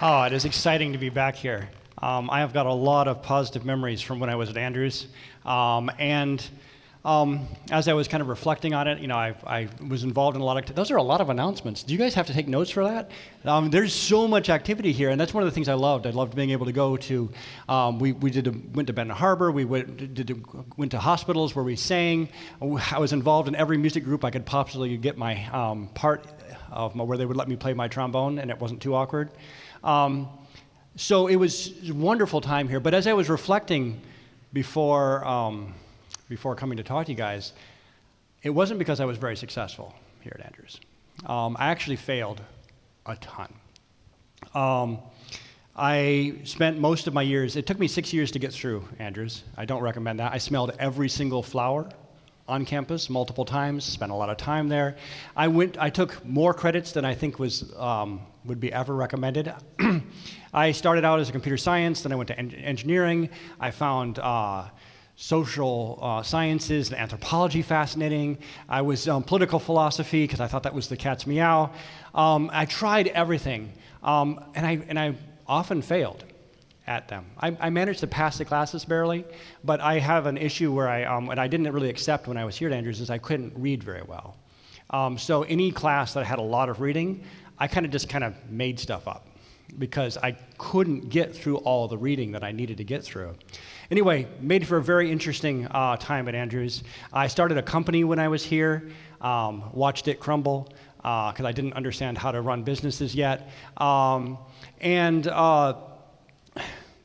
Oh, it is exciting to be back here. I have got a lot of positive memories from when I was at Andrews. And as I was kind of reflecting on it, I was involved in a lot of, those are a lot of announcements. Do you guys have to take notes for that? There's so much activity here, and that's one of the things I loved. I loved being able to go to, went to Benton Harbor, we went to hospitals where we sang. I was involved in every music group I could possibly get my part of, where they would let me play my trombone, and it wasn't too awkward. So it was a wonderful time here, but as I was reflecting before coming to talk to you guys, it wasn't because I was very successful here at Andrews. I actually failed a ton. I spent most of my years, it took me 6 years to get through Andrews. I don't recommend that. I smelled every single flower on campus multiple times, spent a lot of time there. I took more credits than I think would be ever recommended. I started out as a computer science, then I went to engineering. I found social sciences and anthropology fascinating. I was political philosophy because I thought that was the cat's meow. I tried everything, and I often failed at them. I managed to pass the classes barely, but I have an issue where and I didn't really accept when I was here at Andrews, is I couldn't read very well. So any class that had a lot of reading, I just made stuff up because I couldn't get through all the reading that I needed to get through. Anyway, made for a very interesting time at Andrews. I started a company when I was here, watched it crumble because I didn't understand how to run businesses yet.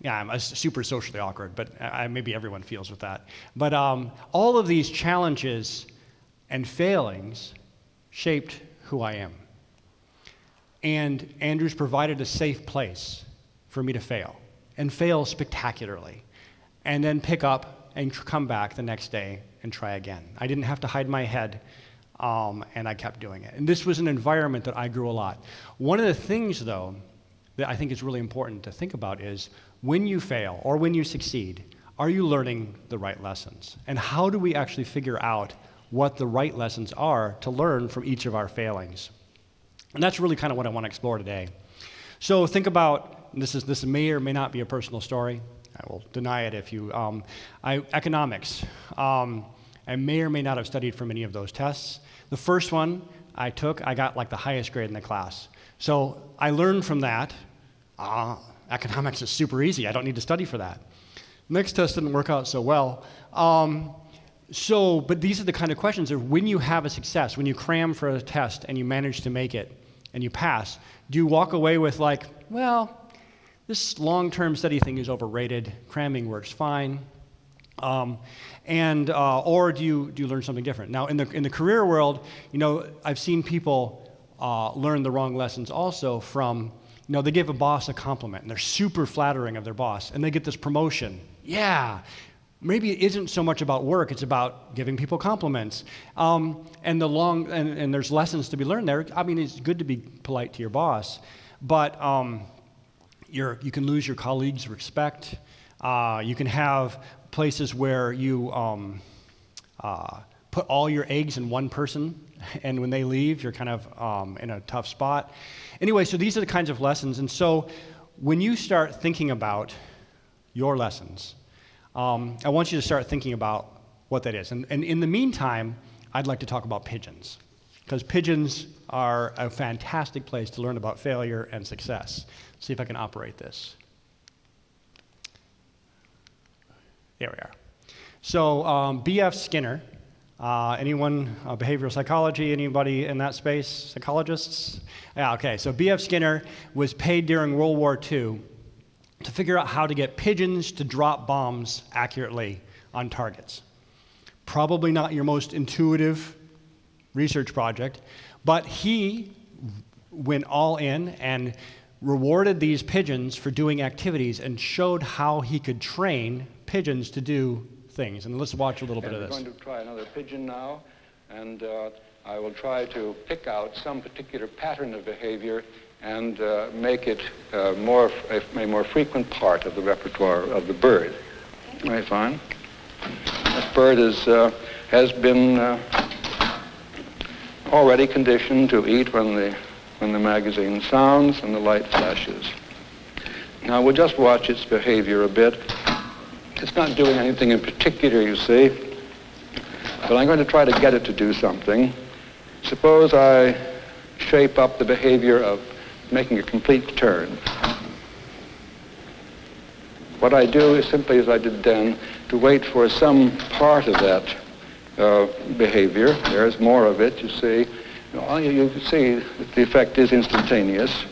Yeah, I'm super socially awkward, but maybe everyone feels with that. But all of these challenges and failings shaped who I am. And Andrews provided a safe place for me to fail, and fail spectacularly, and then pick up and come back the next day and try again. I didn't have to hide my head, and I kept doing it. And this was an environment that I grew a lot. One of the things, though, that I think is really important to think about is when you fail or when you succeed, are you learning the right lessons? And how do we actually figure out what the right lessons are to learn from each of our failings? And that's really kind of what I want to explore today. So think about, this may or may not be a personal story. I will deny it if you, economics. I may or may not have studied for many of those tests. The first one I took, I got like the highest grade in the class. So I learned from that, economics is super easy. I don't need to study for that. Next test didn't work out so well. But these are the kind of questions of when you have a success, when you cram for a test and you manage to make it and you pass, do you walk away with like, well, this long-term study thing is overrated, cramming works fine, or do you learn something different? Now, in the career world, I've seen people learn the wrong lessons also from, they give a boss a compliment, and they're super flattering of their boss, and they get this promotion. Yeah, maybe it isn't so much about work, it's about giving people compliments. And there's lessons to be learned there. I mean, it's good to be polite to your boss, but you can lose your colleagues' respect. You can have places where you put all your eggs in one person, and when they leave, you're kind of in a tough spot. Anyway, so these are the kinds of lessons. And so when you start thinking about your lessons, I want you to start thinking about what that is. And in the meantime, I'd like to talk about pigeons, because pigeons are a fantastic place to learn about failure and success. See if I can operate this. There we are. So B.F. Skinner, anyone, behavioral psychology, anybody in that space, psychologists? Yeah, okay, so B.F. Skinner was paid during World War II to figure out how to get pigeons to drop bombs accurately on targets. Probably not your most intuitive research project, but he went all in and rewarded these pigeons for doing activities and showed how he could train pigeons to do things. And let's watch a little bit of this. We're going to try another pigeon now, and I will try to pick out some particular pattern of behavior and make it a more frequent part of the repertoire of the bird. Very fine. This bird has been already conditioned to eat when the magazine sounds and the light flashes. Now we'll just watch its behavior a bit. It's not doing anything in particular, you see, but I'm going to try to get it to do something. Suppose I shape up the behavior of making a complete turn. What I do is simply, as I did then, to wait for some part of that behavior. There's more of it, you see. You can see that the effect is instantaneous.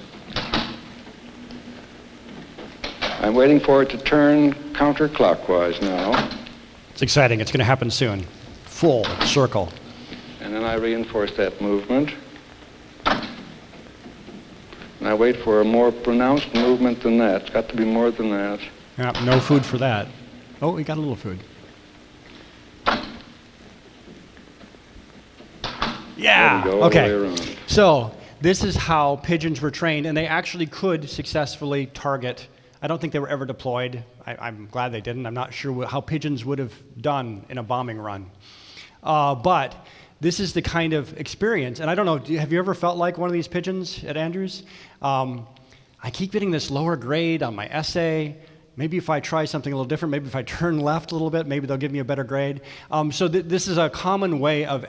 I'm waiting for it to turn counterclockwise now. It's exciting. It's going to happen soon. Full circle. And then I reinforce that movement. And I wait for a more pronounced movement than that. It's got to be more than that. Yeah, no food for that. Oh, we got a little food. Yeah. There we go, Okay. all the way around. So this is how pigeons were trained, and they actually could successfully target. I don't think they were ever deployed. I'm glad they didn't. I'm not sure how pigeons would have done in a bombing run. But this is the kind of experience, and I don't know, have you ever felt like one of these pigeons at Andrews? I keep getting this lower grade on my essay. Maybe if I try something a little different, maybe if I turn left a little bit, maybe they'll give me a better grade. So this is a common way of,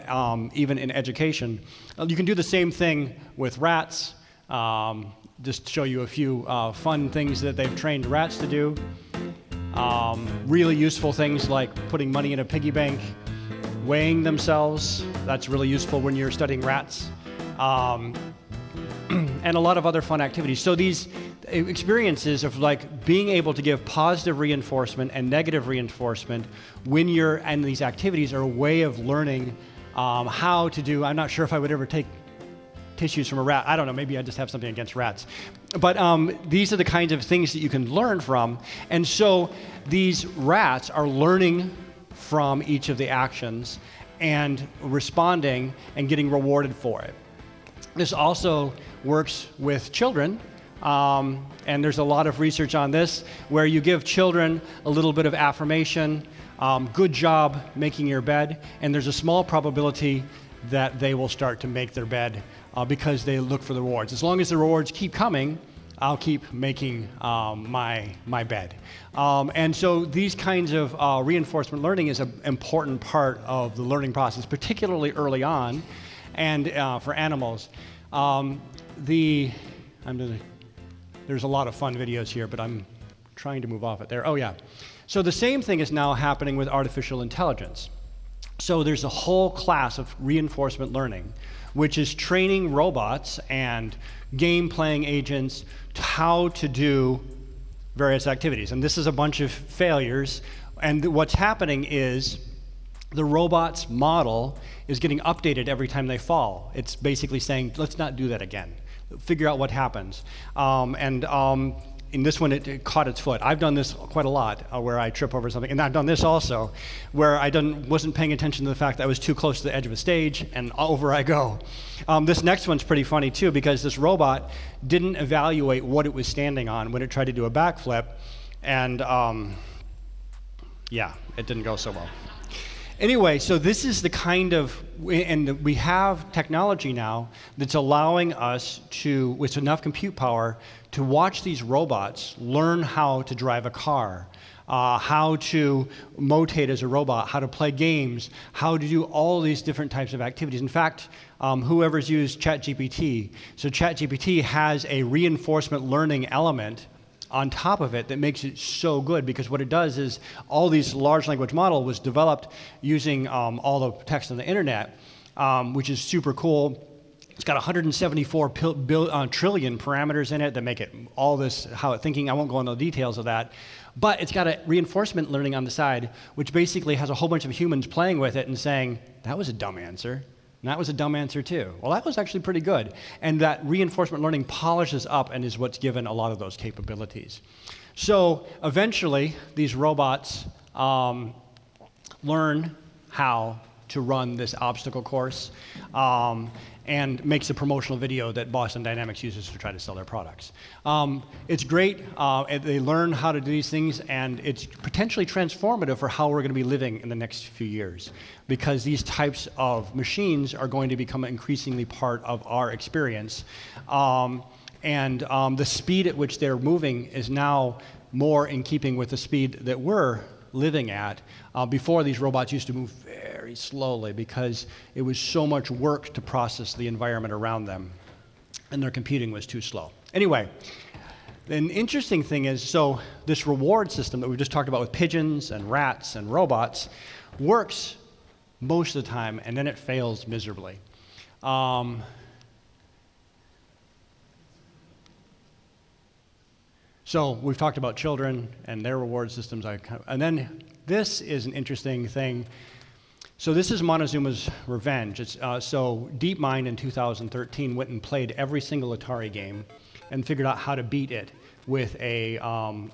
even in education. You can do the same thing with rats. Just to show you a few fun things that they've trained rats to do. Really useful things like putting money in a piggy bank, weighing themselves. That's really useful when you're studying rats. And a lot of other fun activities. So these experiences of like being able to give positive reinforcement and negative reinforcement when you're in these activities are a way of learning how to do. I'm not sure if I would ever take tissues from a rat. I don't know, maybe I just have something against rats. But these are the kinds of things that you can learn from. And so these rats are learning from each of the actions and responding and getting rewarded for it. This also works with children, and there's a lot of research on this, where you give children a little bit of affirmation, good job making your bed, and there's a small probability that they will start to make their bed because they look for the rewards. As long as the rewards keep coming, I'll keep making my bed. And so these kinds of reinforcement learning is an important part of the learning process, particularly early on, and for animals. There's a lot of fun videos here, but I'm trying to move off it there. Oh yeah. So the same thing is now happening with artificial intelligence. So there's a whole class of reinforcement learning, which is training robots and game-playing agents to how to do various activities. And this is a bunch of failures. And what's happening is the robot's model is getting updated every time they fall. It's basically saying, let's not do that again. Figure out what happens. In this one, it caught its foot. I've done this quite a lot, where I trip over something. And I've done this also, where I wasn't paying attention to the fact that I was too close to the edge of a stage, and over I go. This next one's pretty funny, too, because this robot didn't evaluate what it was standing on when it tried to do a backflip. And, yeah, it didn't go so well. Anyway, so this is the kind of, and we have technology now that's allowing us to, with enough compute power, to watch these robots learn how to drive a car, how to motate as a robot, how to play games, how to do all these different types of activities. In fact, whoever's used ChatGPT, so ChatGPT has a reinforcement learning element on top of it that makes it so good, because what it does is all these large language model was developed using all the text on the internet, which is super cool. It's got 174 trillion parameters in it that make it all this, how it's thinking. I won't go into the details of that. But it's got a reinforcement learning on the side, which basically has a whole bunch of humans playing with it and saying, that was a dumb answer. And that was a dumb answer too. Well, that was actually pretty good. And that reinforcement learning polishes up and is what's given a lot of those capabilities. So eventually, these robots learn how to run this obstacle course and makes a promotional video that Boston Dynamics uses to try to sell their products. It's great. They learn how to do these things, and it's potentially transformative for how we're going to be living in the next few years, because these types of machines are going to become increasingly part of our experience. And the speed at which they're moving is now more in keeping with the speed that we're living at. Before, these robots used to move very slowly because it was so much work to process the environment around them, and their computing was too slow. Anyway, an interesting thing is, so this reward system that we just talked about with pigeons and rats and robots works most of the time, and then it fails miserably. So we've talked about children and their reward systems, and then this is an interesting thing. So this is Montezuma's revenge. So DeepMind in 2013 went and played every single Atari game and figured out how to beat it with a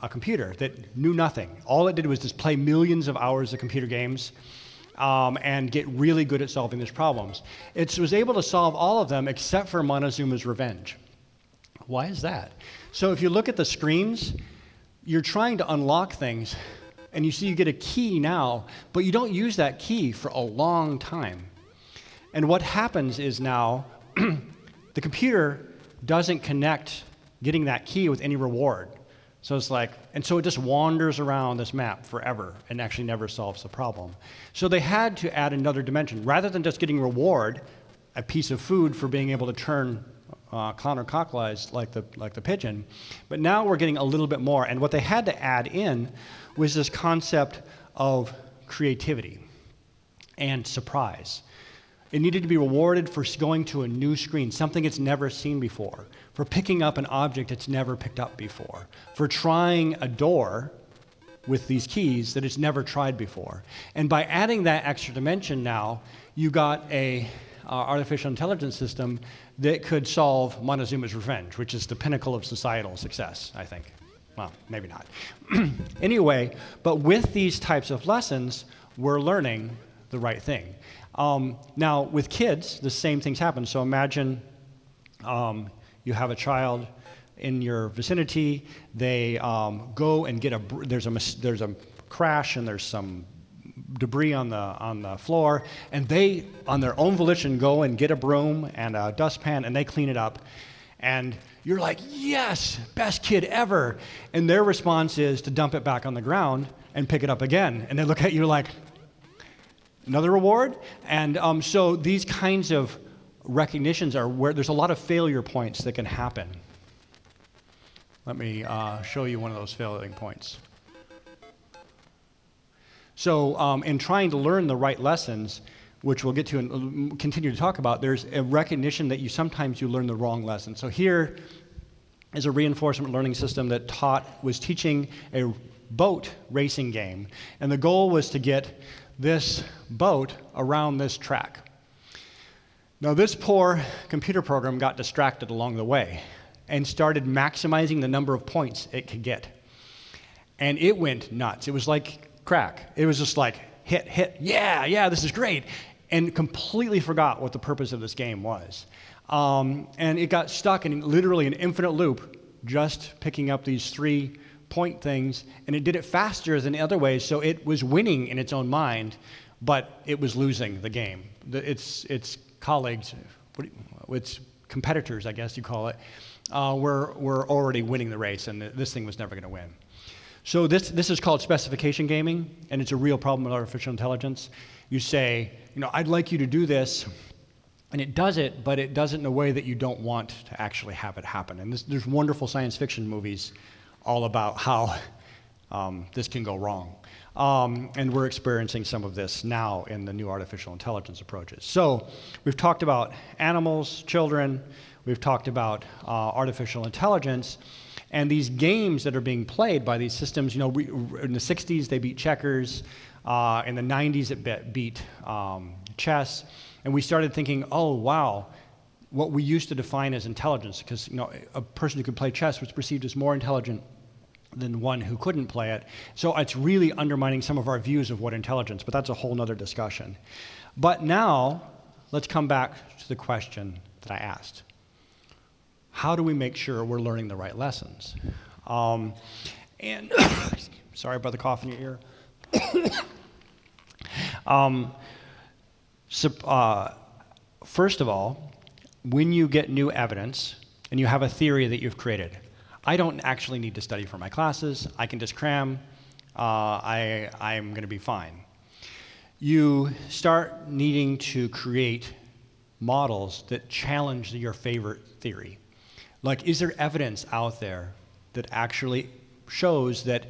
computer that knew nothing. All it did was just play millions of hours of computer games and get really good at solving these problems. It was able to solve all of them except for Montezuma's revenge. Why is that? So if you look at the screens, you're trying to unlock things, and you see you get a key now, but you don't use that key for a long time. And what happens is now the computer doesn't connect getting that key with any reward. So it's like, and so it just wanders around this map forever and actually never solves the problem. So they had to add another dimension. Rather than just getting reward, a piece of food for being able to turn counterclockwise like the pigeon, but now we're getting a little bit more. And what they had to add in was this concept of creativity and surprise. It needed to be rewarded for going to a new screen, something it's never seen before, for picking up an object it's never picked up before, for trying a door with these keys that it's never tried before. And by adding that extra dimension now, you got a artificial intelligence system that could solve Montezuma's revenge, which is the pinnacle of societal success, I think. Well, maybe not. Anyway, but with these types of lessons, we're learning the right thing. Now, with kids, the same things happen. So imagine you have a child in your vicinity. They go and get there's a crash and there's some debris on the floor, and they, on their own volition, go and get a broom and a dustpan, and they clean it up. And you're like, yes, best kid ever. And their response is to dump it back on the ground and pick it up again. And they look at you like, another reward? And so these kinds of recognitions are where there's a lot of failure points that can happen. Let me show you one of those failing points. So in trying to learn the right lessons, which we'll get to and continue to talk about, there's a recognition that sometimes you learn the wrong lesson. So here is a reinforcement learning system that was teaching a boat racing game. And the goal was to get this boat around this track. Now this poor computer program got distracted along the way and started maximizing the number of points it could get. And it went nuts. It was like crack. It was just like, hit, yeah, this is great. And completely forgot what the purpose of this game was. And it got stuck in literally an infinite loop, just picking up these 3-point things, and it did it faster than the other ways, so it was winning in its own mind, but it was losing the game. Its colleagues, its competitors, I guess you call it, were already winning the race, and this thing was never going to win. So this is called specification gaming, and it's a real problem with artificial intelligence. You say, I'd like you to do this, and it does it, but it does it in a way that you don't want to actually have it happen. And there's wonderful science fiction movies all about how this can go wrong. And we're experiencing some of this now in the new artificial intelligence approaches. So we've talked about animals, children, we've talked about artificial intelligence, and these games that are being played by these systems, in the 60s they beat checkers, in the 90s it beat chess, and we started thinking, oh wow, what we used to define as intelligence, because a person who could play chess was perceived as more intelligent than one who couldn't play it. So it's really undermining some of our views of what intelligence, but that's a whole nother discussion. But now, let's come back to the question that I asked. How do we make sure we're learning the right lessons? And sorry about the cough in your ear. First of all, when you get new evidence, and you have a theory that you've created. I don't actually need to study for my classes. I can just cram. I'm going to be fine. You start needing to create models that challenge your favorite theory. Like, is there evidence out there that actually shows that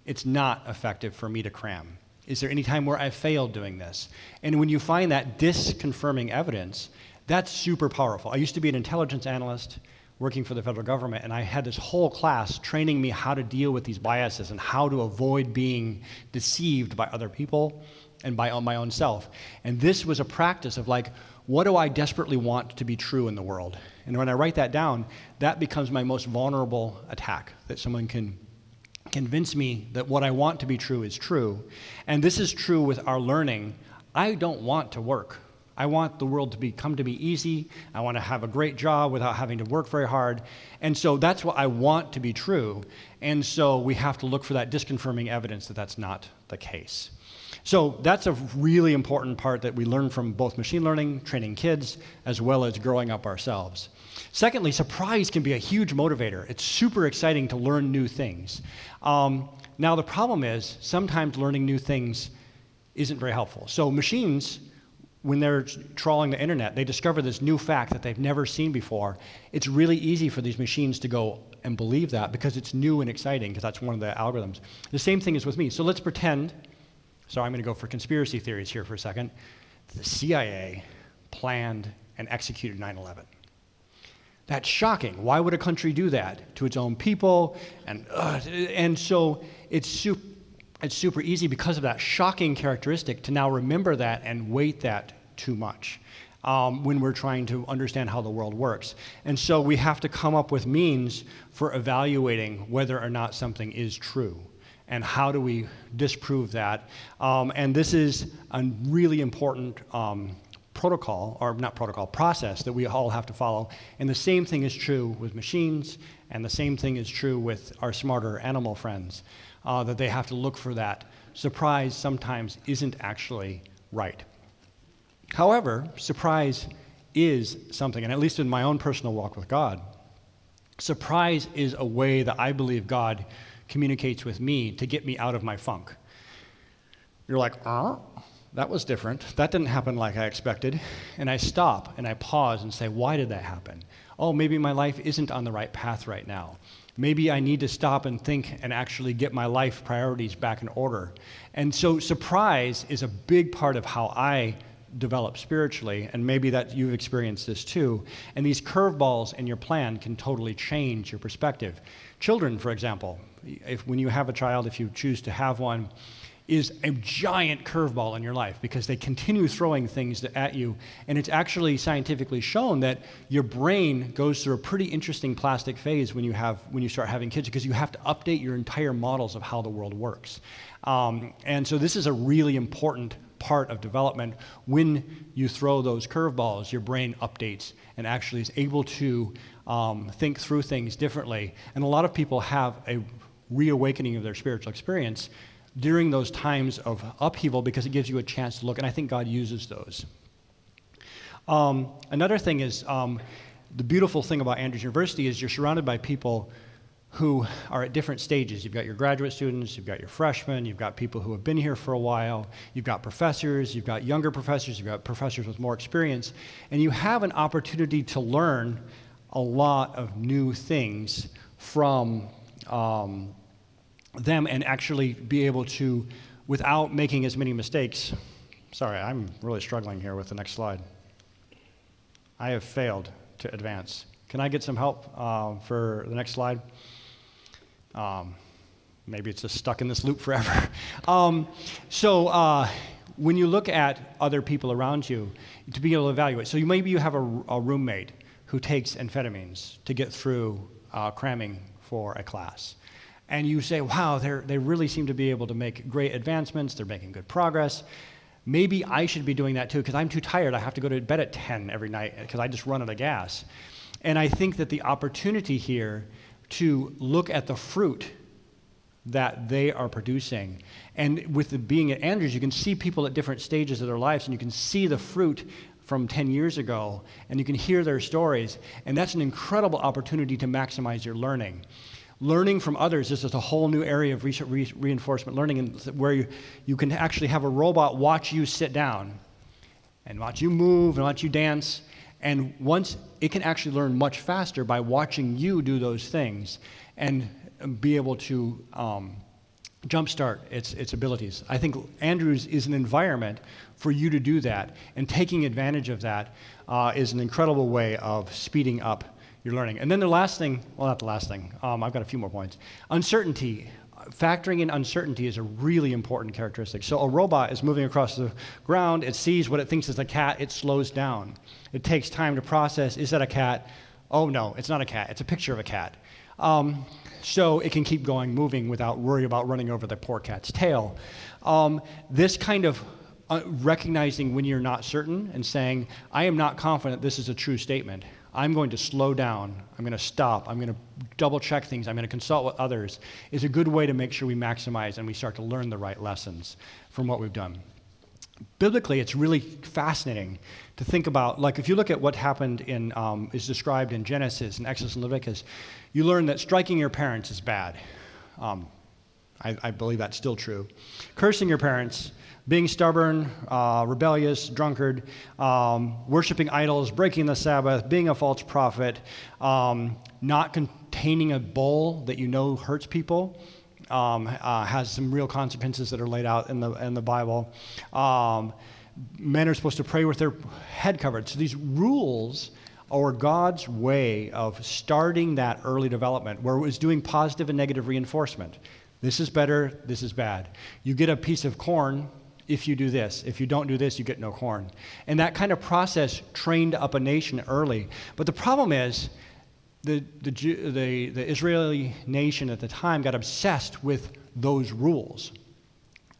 it's not effective for me to cram? Is there any time where I failed doing this? And when you find that disconfirming evidence, that's super powerful. I used to be an intelligence analyst working for the federal government, and I had this whole class training me how to deal with these biases and how to avoid being deceived by other people and by my own self. And this was a practice of like, what do I desperately want to be true in the world? And when I write that down, that becomes my most vulnerable attack, that someone can convince me that what I want to be true is true. And this is true with our learning. I don't want to work. I want the world to come to me easy. I want to have a great job without having to work very hard. And so that's what I want to be true. And so we have to look for that disconfirming evidence that that's not the case. So that's a really important part that we learn from both machine learning, training kids, as well as growing up ourselves. Secondly, surprise can be a huge motivator. It's super exciting to learn new things. Now the problem is sometimes learning new things isn't very helpful. So machines, when they're trawling the internet, they discover this new fact that they've never seen before. It's really easy for these machines to go and believe that because it's new and exciting, because that's one of the algorithms. The same thing is with me. So let's pretend, so I'm going to go for conspiracy theories here for a second. The CIA planned and executed 9/11. That's shocking. Why would a country do that to its own people? And so it's super easy because of that shocking characteristic to now remember that and weight that too much when we're trying to understand how the world works. And so we have to come up with means for evaluating whether or not something is true. And how do we disprove that? And this is a really important process that we all have to follow. And the same thing is true with machines, and the same thing is true with our smarter animal friends, that they have to look for that. Surprise sometimes isn't actually right. However, surprise is something, and at least in my own personal walk with God, surprise is a way that I believe God communicates with me to get me out of my funk. You're like, that was different. That didn't happen like I expected. And I stop and I pause and say, why did that happen? Oh, maybe my life isn't on the right path right now. Maybe I need to stop and think and actually get my life priorities back in order. And so surprise is a big part of how I develop spiritually, and maybe that you've experienced this too. And these curveballs in your plan can totally change your perspective. Children, for example, when you have a child, if you choose to have one, is a giant curveball in your life because they continue throwing things at you. And it's actually scientifically shown that your brain goes through a pretty interesting plastic phase when you start having kids, because you have to update your entire models of how the world works. And so this is a really important part of development. When you throw those curveballs, your brain updates and actually is able to think through things differently. And a lot of people have a reawakening of their spiritual experience during those times of upheaval because it gives you a chance to look, and I think God uses those. Another thing is, the beautiful thing about Andrews University is you're surrounded by people who are at different stages. You've got your graduate students, you've got your freshmen, you've got people who have been here for a while, you've got professors, you've got younger professors, you've got professors with more experience, and you have an opportunity to learn a lot of new things from them and actually be able to, without making as many mistakes. Sorry, I'm really struggling here with the next slide. I have failed to advance. Can I get some help for the next slide? Maybe it's just stuck in this loop forever. So when you look at other people around you, to be able to evaluate. So maybe you have a roommate who takes amphetamines to get through cramming for a class. And you say, wow, they really seem to be able to make great advancements. They're making good progress. Maybe I should be doing that too, because I'm too tired. I have to go to bed at 10 every night because I just run out of gas. And I think that the opportunity here to look at the fruit that they are producing. And with being at Andrews, you can see people at different stages of their lives, and you can see the fruit from 10 years ago, and you can hear their stories, and that's an incredible opportunity to maximize your learning. Learning from others is just a whole new area of reinforcement learning, where you can actually have a robot watch you sit down and watch you move and watch you dance, and once it can actually learn much faster by watching you do those things and be able to jumpstart its abilities. I think Andrews is an environment for you to do that, and taking advantage of that is an incredible way of speeding up your learning. And then the last thing, well, not the last thing, I've got a few more points. Uncertainty. Factoring in uncertainty is a really important characteristic. So a robot is moving across the ground, it sees what it thinks is a cat, it slows down. It takes time to process, is that a cat? Oh no, it's not a cat, it's a picture of a cat. So it can keep going, moving without worry about running over the poor cat's tail. This kind of recognizing when you're not certain and saying, I am not confident this is a true statement. I'm going to slow down, I'm going to stop, I'm going to double check things, I'm going to consult with others, is a good way to make sure we maximize and we start to learn the right lessons from what we've done. Biblically, it's really fascinating to think about, like if you look at what happened is described in Genesis and Exodus and Leviticus, you learn that striking your parents is bad. I believe that's still true. Cursing your parents, being stubborn, rebellious, drunkard, worshiping idols, breaking the Sabbath, being a false prophet, not containing a bowl that you know hurts people, has some real consequences that are laid out in the Bible. Men are supposed to pray with their head covered. So these rules are God's way of starting that early development, where it was doing positive and negative reinforcement. This is better, this is bad. You get a piece of corn if you do this. If you don't do this, you get no corn. And that kind of process trained up a nation early. But the problem is, the Israeli nation at the time got obsessed with those rules.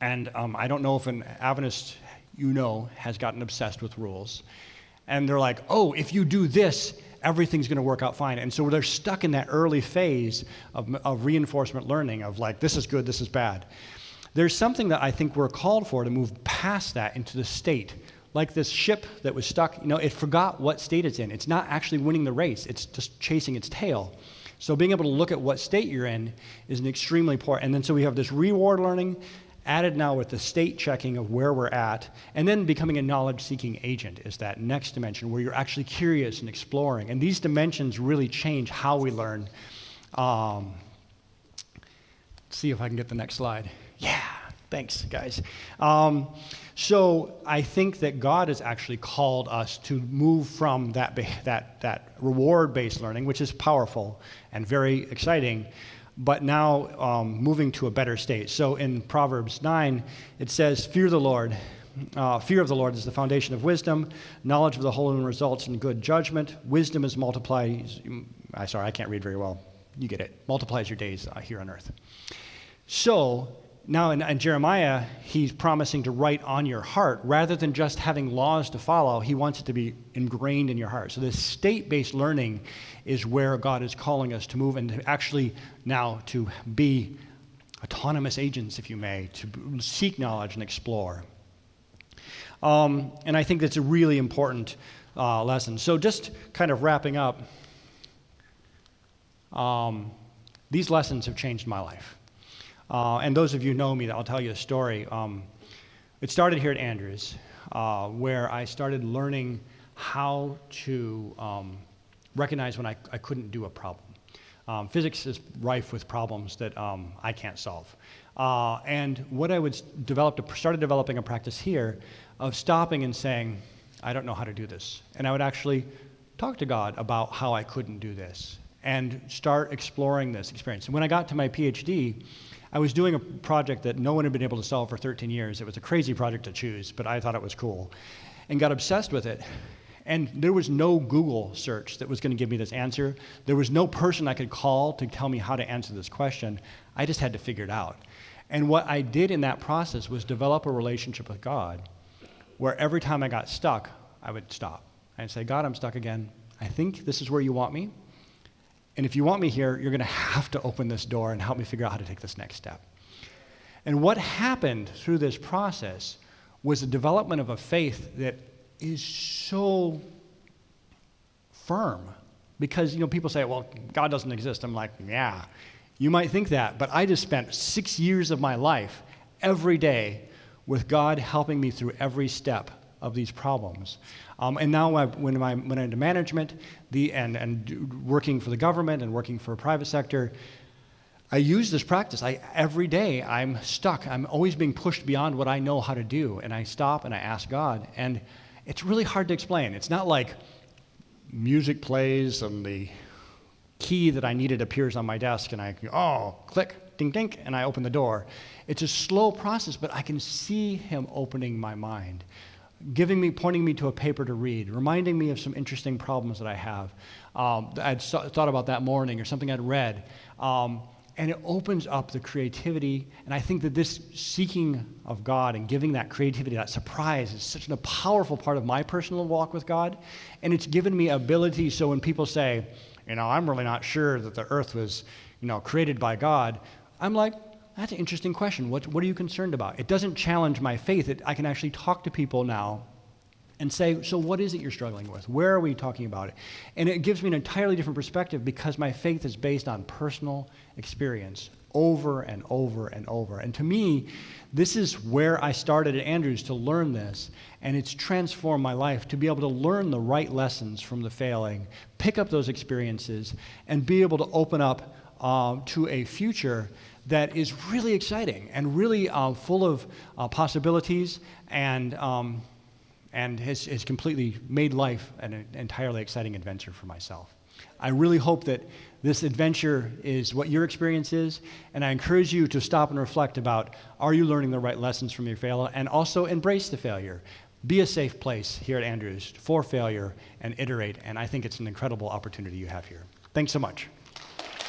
And I don't know if an Adventist has gotten obsessed with rules. And they're like, oh, if you do this, everything's going to work out fine. And so they're stuck in that early phase of reinforcement learning of like, this is good, this is bad. There's something that I think we're called for to move past that into the state. Like this ship that was stuck, it forgot what state it's in. It's not actually winning the race. It's just chasing its tail. So being able to look at what state you're in is an extremely important. And then so we have this reward learning added now with the state checking of where we're at, and then becoming a knowledge-seeking agent is that next dimension where you're actually curious and exploring. And these dimensions really change how we learn. Let's see if I can get the next slide. Yeah, thanks, guys. So I think that God has actually called us to move from that reward-based learning, which is powerful and very exciting, but now moving to a better state. So in Proverbs 9, it says, fear of the Lord is the foundation of wisdom. Knowledge of the Holy One results in good judgment. Wisdom is multiplies, I can't read very well. You get it. Multiplies your days here on earth. So now in Jeremiah, he's promising to write on your heart. Rather than just having laws to follow, he wants it to be ingrained in your heart. So this state-based learning is where God is calling us to move and to actually now to be autonomous agents, if you may, to seek knowledge and explore. And I think that's a really important lesson. So just kind of wrapping up, these lessons have changed my life. And those of you who know me, I'll tell you a story. It started here at Andrews, where I started learning how to recognize when I couldn't do a problem. Physics is rife with problems that I can't solve. And what I started developing a practice here of stopping and saying, I don't know how to do this. And I would actually talk to God about how I couldn't do this and start exploring this experience. And when I got to my PhD, I was doing a project that no one had been able to solve for 13 years. It was a crazy project to choose, but I thought it was cool and got obsessed with it. And there was no Google search that was going to give me this answer. There was no person I could call to tell me how to answer this question. I just had to figure it out. And what I did in that process was develop a relationship with God where every time I got stuck, I would stop. I'd say, God, I'm stuck again. I think this is where you want me. And if you want me here, you're going to have to open this door and help me figure out how to take this next step. And what happened through this process was the development of a faith that is so firm. Because, people say, well, God doesn't exist. I'm like, yeah, you might think that, but I just spent 6 years of my life every day with God helping me through every step of these problems. And now when I'm into management and working for the government and working for a private sector, I use this practice. Every day I'm stuck. I'm always being pushed beyond what I know how to do. And I stop and I ask God. And it's really hard to explain. It's not like music plays and the key that I needed appears on my desk and I go, oh, click, ding, ding, and I open the door. It's a slow process, but I can see him opening my mind, pointing me to a paper to read, reminding me of some interesting problems that I have. I'd thought about that morning or something I'd read. And it opens up the creativity. And I think that this seeking of God and giving that creativity, that surprise, is such a powerful part of my personal walk with God. And it's given me ability, so when people say, I'm really not sure that the earth was, created by God, I'm like, that's an interesting question. What are you concerned about? It doesn't challenge my faith. I can actually talk to people now and say, so what is it you're struggling with? Where are we talking about it? And it gives me an entirely different perspective because my faith is based on personal experience over and over and over. And to me, this is where I started at Andrews to learn this, and it's transformed my life to be able to learn the right lessons from the failing, pick up those experiences, and be able to open up to a future that is really exciting and really full of possibilities and has completely made life an entirely exciting adventure for myself. I really hope that this adventure is what your experience is, and I encourage you to stop and reflect about, are you learning the right lessons from your failure, and also embrace the failure. Be a safe place here at Andrews for failure and iterate, and I think it's an incredible opportunity you have here. Thanks so much.